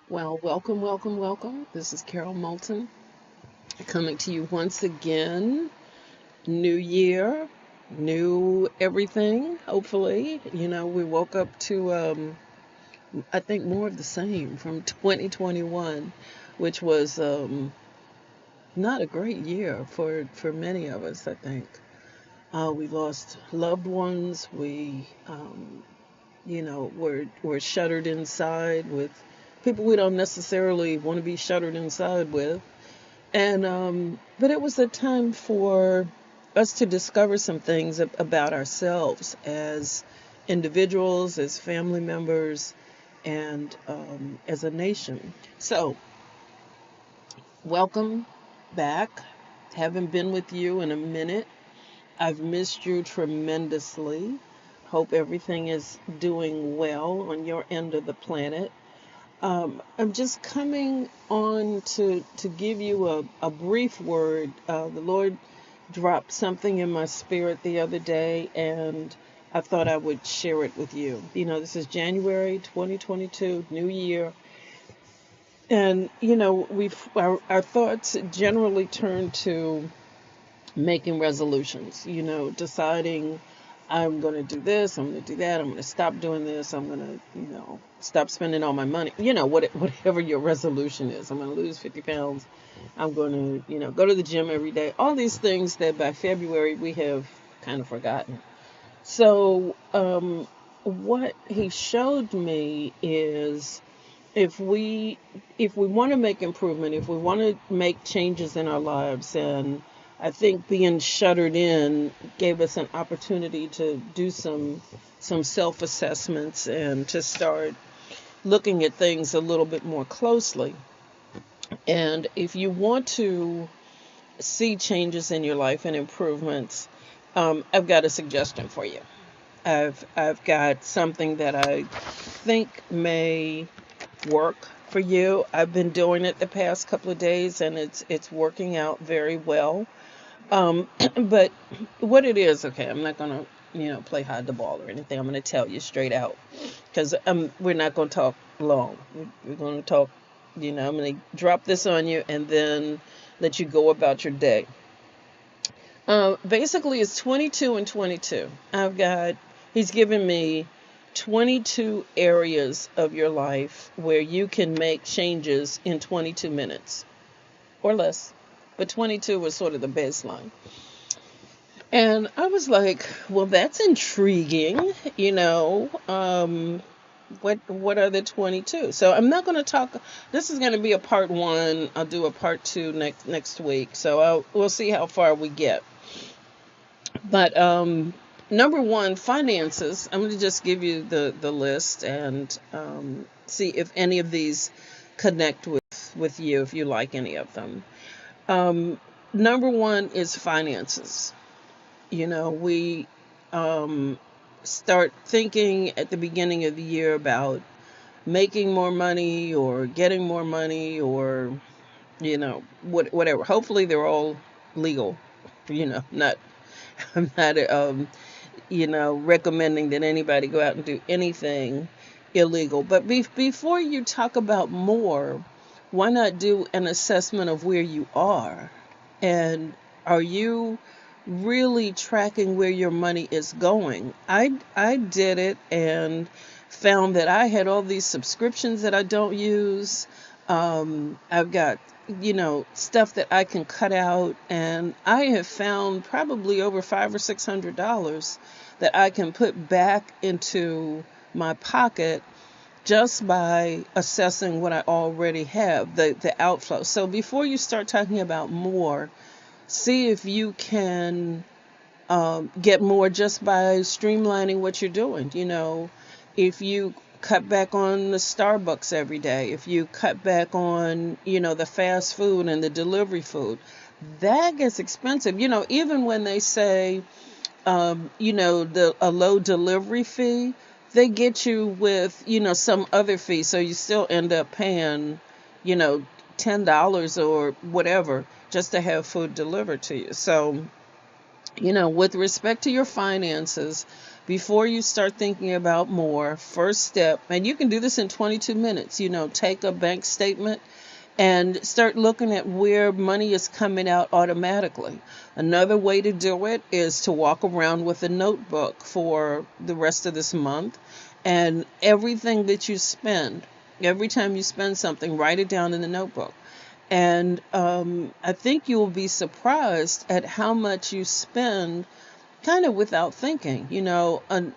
Well, welcome, welcome, welcome. This is Carol Moulton coming to you once again. New year, new everything, hopefully. We woke up to, I think, more of the same from 2021, which was not a great year for many of us, I think. We lost loved ones. We're shuttered inside with people we don't necessarily want to be shuttered inside with. But it was a time for us to discover some things about ourselves as individuals, as family members, and as a nation. So, welcome back. Haven't been with you in a minute. I've missed you tremendously. Hope everything is doing well on your end of the planet. I'm just coming on to give you a brief word. The Lord dropped something in my spirit the other day, and I thought I would share it with you. This is January 2022, New Year, and our thoughts generally turn to making resolutions. Deciding I'm going to do this, I'm going to do that, I'm going to stop doing this, I'm going to, stop spending all my money, whatever your resolution is. I'm going to lose 50 pounds. I'm going to, go to the gym every day. All these things that by February we have kind of forgotten. So, what he showed me is if we want to make improvement, if we want to make changes in our lives, and I think being shuttered in gave us an opportunity to do some self-assessments and to start looking at things a little bit more closely. And if you want to see changes in your life and improvements, I've got a suggestion for you. I've got something that I think may work for you. I've been doing it the past couple of days, and it's working out very well. But what it is, okay, I'm not gonna play hide the ball or anything. I'm gonna tell you straight out because we're not gonna talk long. We're gonna talk. I'm gonna drop this on you and then let you go about your day. Basically, it's 22 and 22. He's given me 22 areas of your life where you can make changes in 22 minutes or less. But 22 was sort of the baseline. And I was like, well, that's intriguing, what are the 22? So I'm not going to talk. This is going to be a part one. I'll do a part two next week. So we'll see how far we get. But number one, finances. I'm going to just give you the list and see if any of these connect with you, if you like any of them. Number one is finances. We start thinking at the beginning of the year about making more money or getting more money or, whatever. Hopefully they're all legal, not, I'm not, recommending that anybody go out and do anything illegal. But before you talk about more, why not do an assessment of where you are? And are you really tracking where your money is going? I did it and found that I had all these subscriptions that I don't use. I've got stuff that I can cut out, and I have found probably over $500 or $600 that I can put back into my pocket just by assessing what I already have, the outflow. So before you start talking about more, see if you can get more just by streamlining what you're doing. If you cut back on the Starbucks every day, if you cut back on, the fast food and the delivery food, that gets expensive. Even when they say, a low delivery fee, they get you with, some other fee. So you still end up paying, $10 or whatever just to have food delivered to you. So, with respect to your finances, Before you start thinking about more, first step, and you can do this in 22 minutes, take a bank statement and start looking at where money is coming out automatically. Another way to do it is to walk around with a notebook for the rest of this month, and everything that you spend, every time you spend something, write it down in the notebook. And I think you'll be surprised at how much you spend kind of without thinking.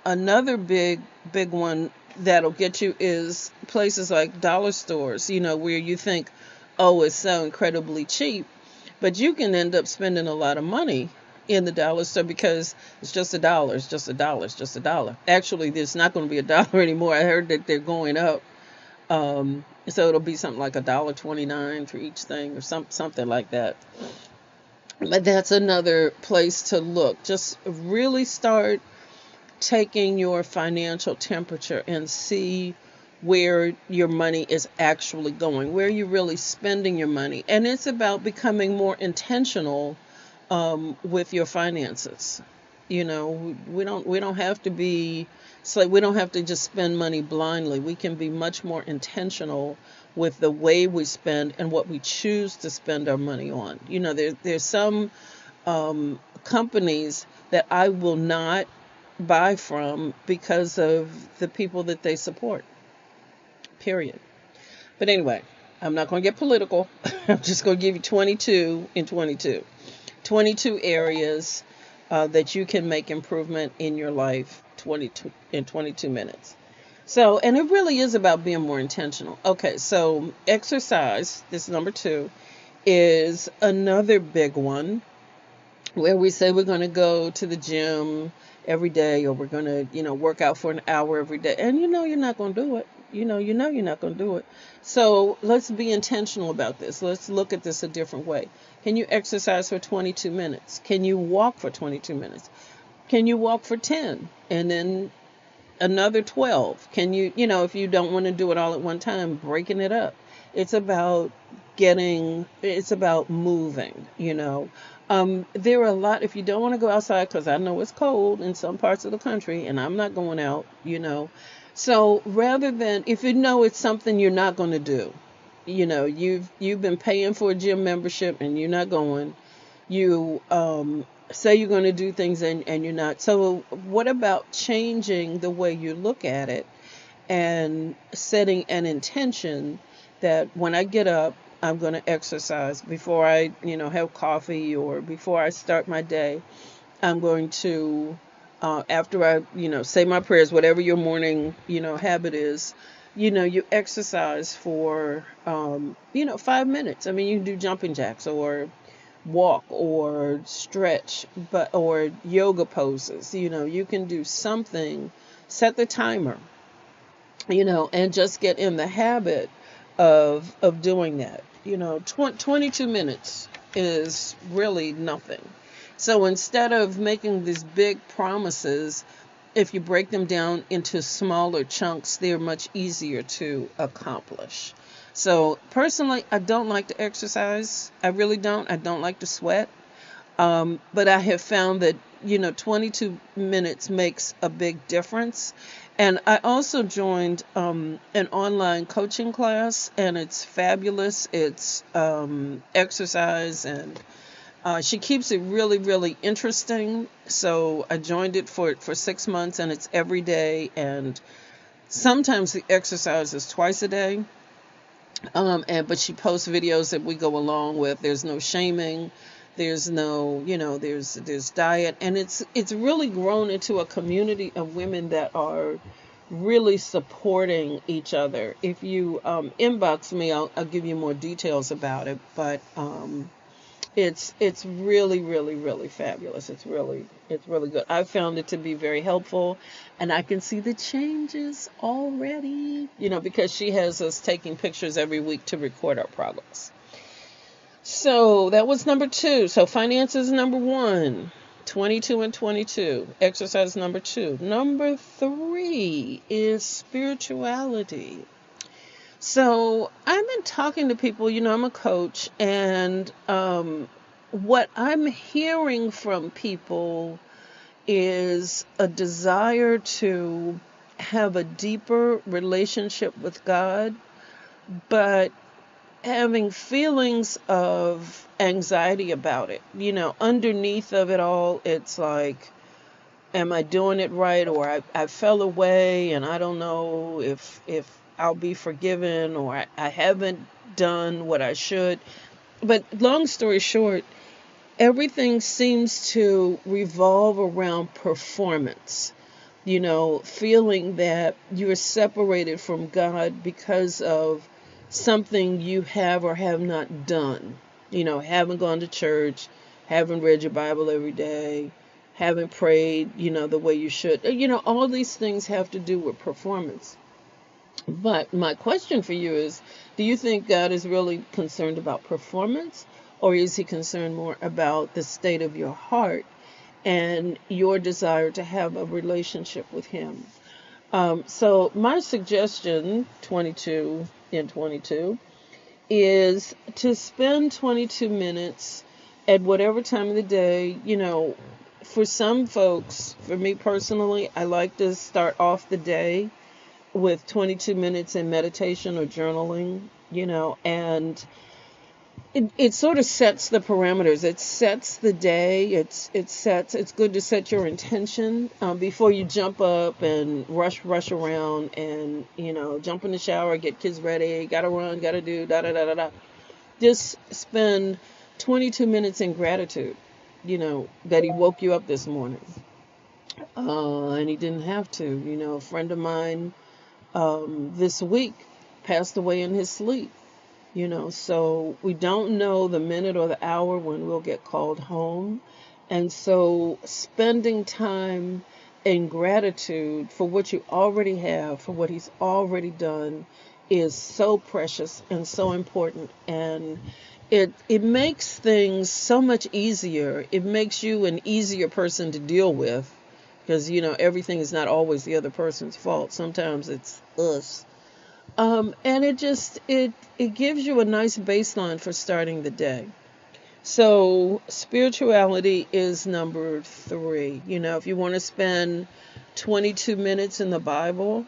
Another big one that'll get you is places like dollar stores, where you think, oh, it's so incredibly cheap, but you can end up spending a lot of money in the dollar store because it's just a dollar, it's just a dollar, it's just a dollar. Actually, there's not going to be a dollar anymore. I heard that they're going up. So it'll be something like $1.29 for each thing or something like that. But that's another place to look. Just really start taking your financial temperature and see where your money is actually going, where you're really spending your money. And it's about becoming more intentional with your finances. We don't have to be, it's like we don't have to just spend money blindly. We can be much more intentional with the way we spend and what we choose to spend our money on. There's some companies that I will not buy from because of the people that they support, period. But anyway, I'm not going to get political. I'm just going to give you 22 areas that you can make improvement in your life 22 minutes. So, and it really is about being more intentional. Okay, so exercise, this number 2, is another big one where we say we're going to go to the gym every day, or we're going to, work out for an hour every day. And you're not going to do it. You're not going to do it. So let's be intentional about this. Let's look at this a different way. Can you exercise for 22 minutes? Can you walk for 22 minutes? Can you walk for 10 and then another 12? Can you, if you don't want to do it all at one time, breaking it up. It's about moving. There are a lot, if you don't want to go outside, because I know it's cold in some parts of the country and I'm not going out, So rather than, if it's something you're not going to do, you've been paying for a gym membership and you're not going, you say you're going to do things and you're not. So what about changing the way you look at it and setting an intention that when I get up, I'm going to exercise before I, have coffee, or before I start my day. I'm going to, after I, say my prayers, whatever your morning, habit is, you exercise for, 5 minutes. I mean, you can do jumping jacks or walk or stretch, or yoga poses. You can do something, set the timer, and just get in the habit of doing that. 22 minutes is really nothing. So instead of making these big promises, if you break them down into smaller chunks, they're much easier to accomplish. So personally, I don't like to exercise. I really don't. I don't like to sweat. But I have found that, 22 minutes makes a big difference. And I also joined an online coaching class, and it's fabulous. It's exercise, and she keeps it really, really interesting. So I joined it for 6 months, and it's every day. And sometimes the exercise is twice a day. But she posts videos that we go along with. There's no shaming. There's no, there's diet, and it's really grown into a community of women that are really supporting each other. If you inbox me, I'll give you more details about it. But it's really, really, really fabulous. It's really good. I found it to be very helpful, and I can see the changes already. Because she has us taking pictures every week to record our progress. So that was number 2. So finances number 1, 22 and 22. Exercise number 2. Number 3 is spirituality. So I've been talking to people, I'm a coach, and what I'm hearing from people is a desire to have a deeper relationship with God, but having feelings of anxiety about it. Underneath of it all, it's like, am I doing it right? Or I fell away and I don't know if I'll be forgiven, or I haven't done what I should. But long story short, everything seems to revolve around performance. Feeling that you're separated from God because of something you have or have not done. Haven't gone to church, haven't read your Bible every day, haven't prayed, the way you should. All these things have to do with performance. But my question for you is, do you think God is really concerned about performance, or is he concerned more about the state of your heart and your desire to have a relationship with him? So my suggestion, 22 in 22, is to spend 22 minutes at whatever time of the day. For some folks, for me personally, I like to start off the day with 22 minutes in meditation or journaling, and it sort of sets the parameters. It sets the day. It's good to set your intention before you jump up and rush around and, jump in the shower, get kids ready, gotta run, gotta do, da da da da da. Just spend 22 minutes in gratitude, that he woke you up this morning. And he didn't have to. A friend of mine this week passed away in his sleep. So we don't know the minute or the hour when we'll get called home. And so spending time in gratitude for what you already have, for what he's already done, is so precious and so important. And it makes things so much easier. It makes you an easier person to deal with, because, everything is not always the other person's fault. Sometimes it's us. And it gives you a nice baseline for starting the day. So spirituality is number 3. If you want to spend 22 minutes in the Bible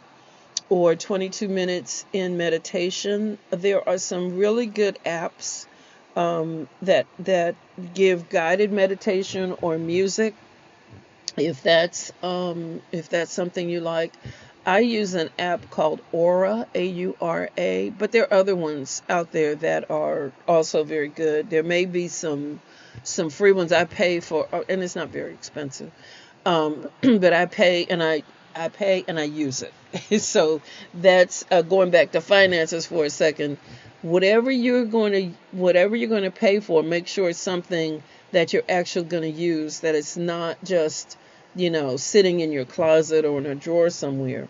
or 22 minutes in meditation, there are some really good apps that give guided meditation or music. If that's something you like. I use an app called Aura, Aura, but there are other ones out there that are also very good. There may be some free ones I pay for, and it's not very expensive. But I pay and I use it. So that's going back to finances for a second. Whatever you're going to pay for, make sure it's something that you're actually going to use, that it's not just sitting in your closet or in a drawer somewhere.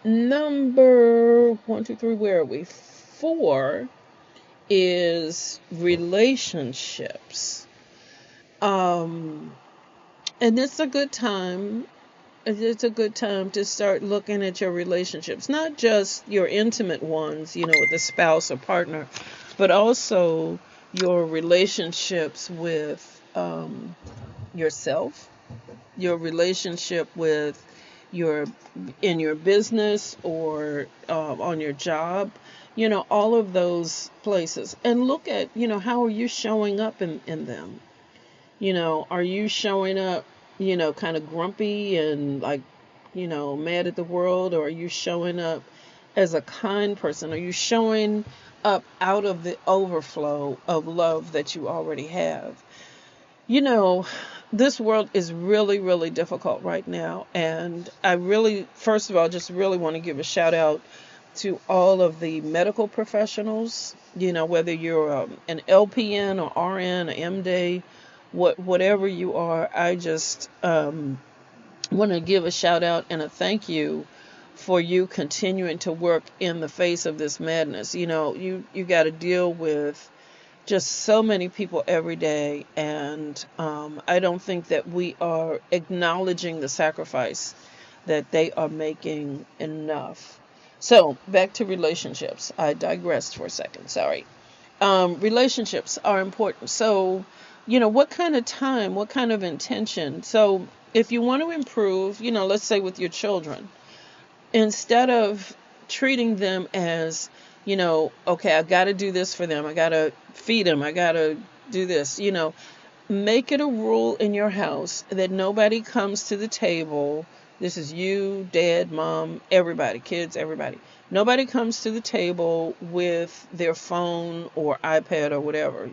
Number 1, 2, 3, where are we? 4 is relationships. And it's a good time. It's a good time to start looking at your relationships, not just your intimate ones, with a spouse or partner, but also your relationships with yourself, your relationship with in your business or on your job, all of those places, and look at, how are you showing up in them? Are you showing up, kind of grumpy and like, mad at the world, or are you showing up as a kind person? Are you showing up out of the overflow of love that you already have? This world is really, really difficult right now. And I really, first of all, just really want to give a shout out to all of the medical professionals, whether you're an LPN or RN or MD, whatever you are. I just want to give a shout out and a thank you for you continuing to work in the face of this madness. You got to deal with just so many people every day, and I don't think that we are acknowledging the sacrifice that they are making enough. So back to relationships. I digressed for a second. Sorry. Relationships are important. So what kind of time, what kind of intention. So if you want to improve, let's say with your children, instead of treating them as, okay, I got to do this for them, I got to feed them, I got to do this, make it a rule in your house that nobody comes to the table. This is you, dad, mom, everybody, kids, everybody. Nobody comes to the table with their phone or iPad or whatever.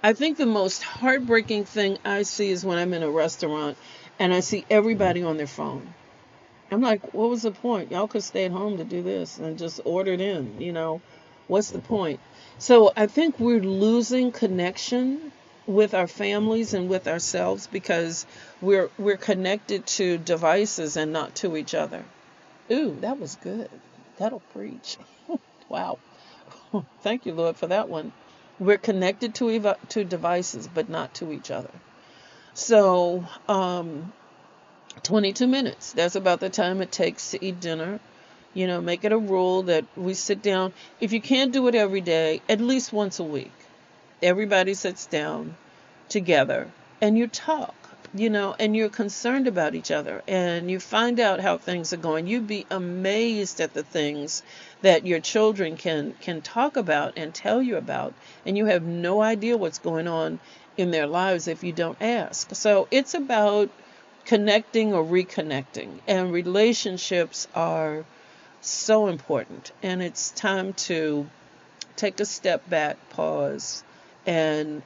I think the most heartbreaking thing I see is when I'm in a restaurant and I see everybody on their phone. I'm like, what was the point? Y'all could stay at home to do this and just order it in. What's the point? So I think we're losing connection with our families and with ourselves because we're connected to devices and not to each other. Ooh, that was good. That'll preach. Wow. Thank you, Lord, for that one. We're connected to devices, but not to each other. So, 22 minutes. That's about the time it takes to eat dinner. Make it a rule that we sit down. If you can't do it every day, at least once a week. Everybody sits down together and you talk, and you're concerned about each other and you find out how things are going. You'd be amazed at the things that your children can talk about and tell you about, and you have no idea what's going on in their lives if you don't ask. So it's about connecting or reconnecting, and relationships are so important, and it's time to take a step back, pause, and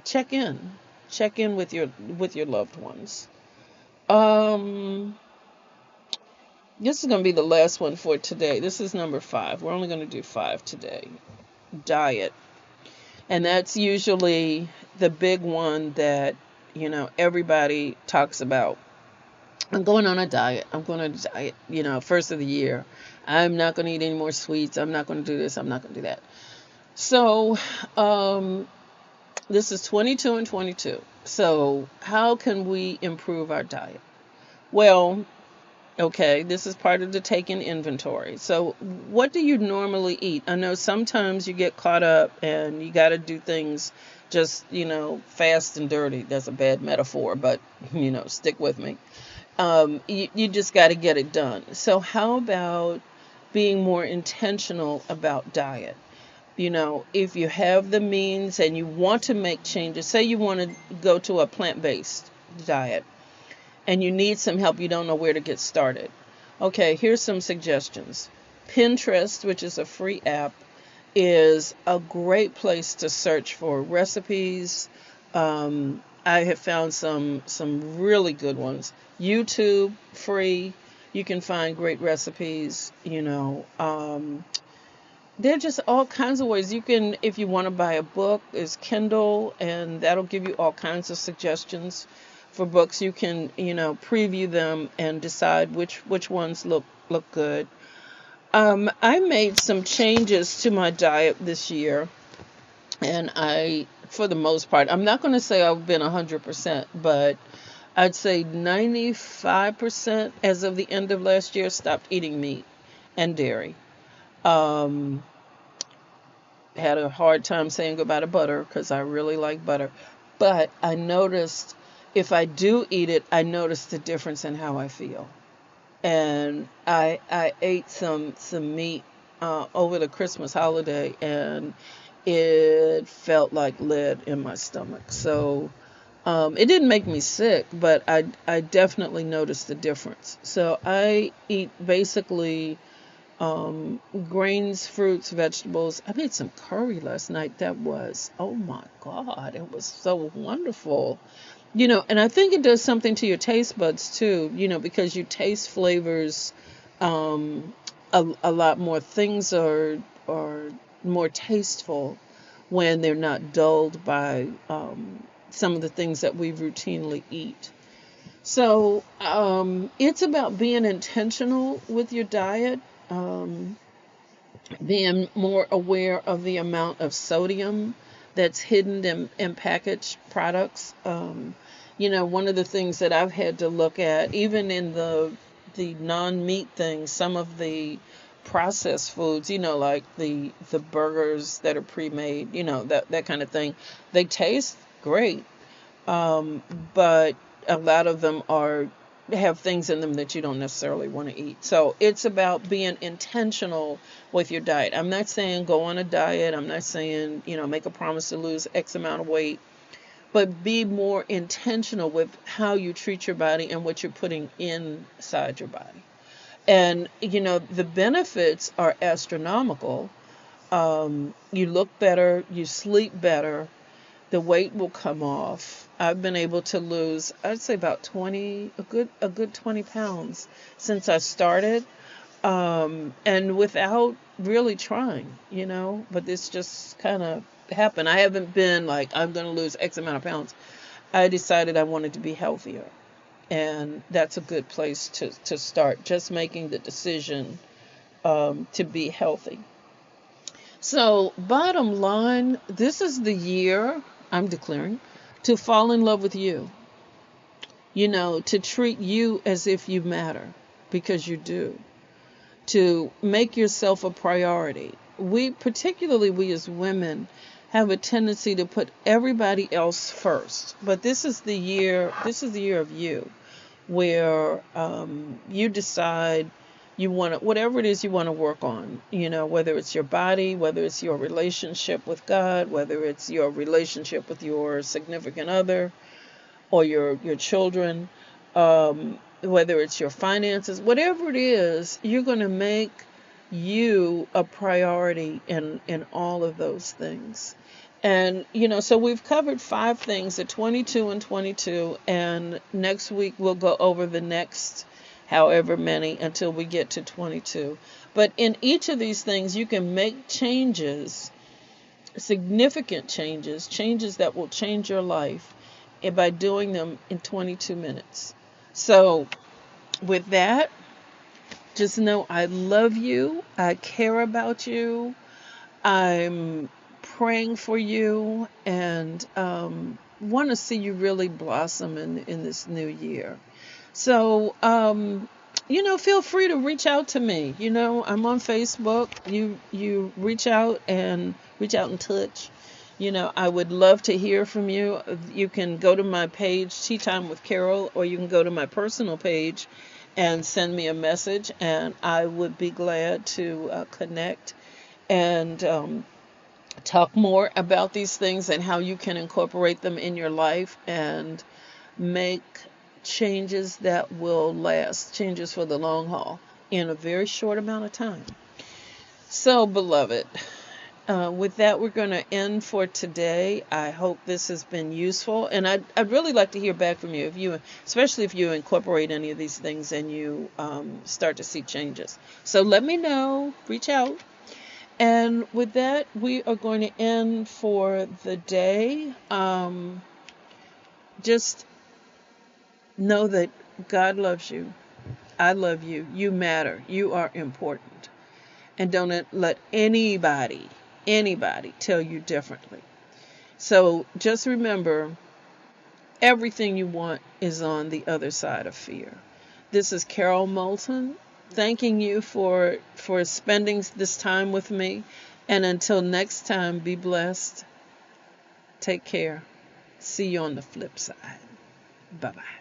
check in with your loved ones. This is going to be the last one for today. This is number 5. We're only going to do 5 today. Diet. And that's usually the big one that everybody talks about. I'm going on a diet. I'm going on a diet, first of the year. I'm not going to eat any more sweets. I'm not going to do this. I'm not going to do that. So, this is 22 and 22. So, how can we improve our diet? Well, okay, this is part of the taking inventory. So, what do you normally eat? I know sometimes you get caught up and you got to do things just, fast and dirty. That's a bad metaphor, but, stick with me. You just got to get it done. So, how about being more intentional about diet? If you have the means and you want to make changes, say you want to go to a plant-based diet and you need some help, you don't know where to get started. Okay, here's some suggestions. Pinterest, which is a free app, is a great place to search for recipes. I have found some really good ones. YouTube, free. You can find great recipes, there are just all kinds of ways. You can, if you want to buy a book, is Kindle, and that'll give you all kinds of suggestions for books. You can, preview them and decide which ones look good. I made some changes to my diet this year, and for the most part, I'm not going to say I've been 100%, but I'd say 95% as of the end of last year stopped eating meat and dairy. Had a hard time saying goodbye to butter because I really like butter. But I noticed if I do eat it, I notice the difference in how I feel. And I ate some meat over the Christmas holiday, and it felt like lead in my stomach. So it didn't make me sick, but I definitely noticed the difference. So I eat basically grains, fruits, vegetables. I made some curry last night. That was, oh my God, it was so wonderful. And I think it does something to your taste buds too, because you taste flavors a lot more. Things are more tasteful when they're not dulled by some of the things that we routinely eat. So it's about being intentional with your diet. Being more aware of the amount of sodium that's hidden in packaged products. One of the things that I've had to look at, even in the non-meat things, some of the processed foods, like the burgers that are pre-made, that kind of thing, they taste great. Um, but a lot of them have things in them that you don't necessarily want to eat. So it's about being intentional with your diet. I'm not saying go on a diet. I'm not saying, make a promise to lose X amount of weight, but be more intentional with how you treat your body and what you're putting inside your body. And, the benefits are astronomical. You look better, you sleep better, the weight will come off. I've been able to lose, I'd say about 20, a good 20 pounds since I started, and without really trying, but this just kind of happened. I haven't been like, I'm going to lose X amount of pounds. I decided I wanted to be healthier, and that's a good place to start, just making the decision, to be healthy. So, bottom line, this is the year I'm declaring to fall in love with you. To treat you as if you matter, because you do. To make yourself a priority. Particularly we as women, have a tendency to put everybody else first. But this is the year of you, where you decide you want to, whatever it is you want to work on, whether it's your body, whether it's your relationship with God, whether it's your relationship with your significant other or your children, whether it's your finances, whatever it is, you're going to make you a priority in all of those things. And, so we've covered 5 things at 22 and 22, and next week we'll go over the next however many until we get to 22. But in each of these things, you can make changes, significant changes that will change your life, and by doing them in 22 minutes. So with that, just know I love you. I care about you. I'm praying for you, and want to see you really blossom in this new year. So, feel free to reach out to me. I'm on Facebook. You reach out and touch. I would love to hear from you. You can go to my page, Tea Time with Carol, or you can go to my personal page and send me a message, and I would be glad to connect and talk more about these things and how you can incorporate them in your life and make changes that will last, changes for the long haul in a very short amount of time. So, beloved, with that, we're going to end for today. I hope this has been useful, and I'd really like to hear back from you, especially if you incorporate any of these things and you start to see changes. So let me know, reach out. And with that, we are going to end for the day. Just know that God loves you. I love you. You matter. You are important. And don't let anybody tell you differently. So just remember, everything you want is on the other side of fear. This is Carol Moulton, thanking you for spending this time with me. And until next time, be blessed. Take care. See you on the flip side. Bye-bye.